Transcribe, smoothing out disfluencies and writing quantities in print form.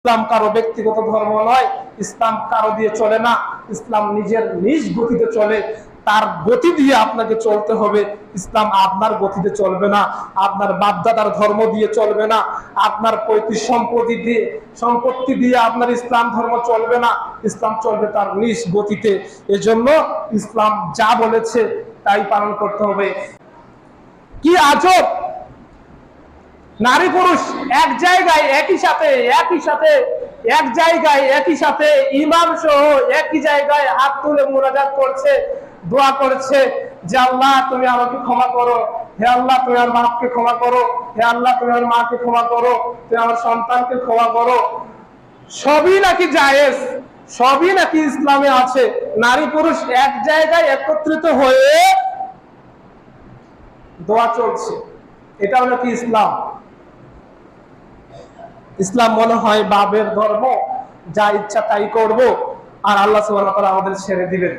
ইসলাম কারো ব্যক্তিগত ধর্ম নয়, ইসলাম কারো দিয়ে চলে না, ইসলাম নিজের নিজ গতিতে চলে। তার গতি দিয়ে আপনাকে চলতে হবে। ইসলাম আপনার গতিতে চলবে না, আপনার বাপদাদার ধর্ম দিয়ে চলবে না, আপনার পৈতৃক সম্পত্তি দিয়ে আপনার ইসলাম ধর্ম চলবে না। ইসলাম চলবে তার নিজ গতিতে। এজন্য ইসলাম যা বলেছে তাই পালন করতে হবে। কি আজব, নারী পুরুষ এক জায়গায় একই সাথে ইমাম সহ একই জায়গায় হাত তুলে মুনাজাত করছে, দোয়া করছে যে আল্লাহ তুমি আমাকে ক্ষমা করো, হে আল্লাহ তুমি আমার বাপকে ক্ষমা করো, হে আল্লাহ তুমি আমার মাকে ক্ষমা করো, তুমি আমার সন্তানকে ক্ষমা করো। সবই নাকি জায়েজ, সবই নাকি ইসলামে আছে। নারী পুরুষ এক জায়গায় একত্রিত হয়ে দোয়া চলছে, এটাও নাকি ইসলাম। ইসলাম মনে হয় বাবের ধর্ম, যা ইচ্ছা তাই করব, আর আল্লাহ সুবহানাহু ওয়া তাআলা আমাদের ছেড়ে দিবেন।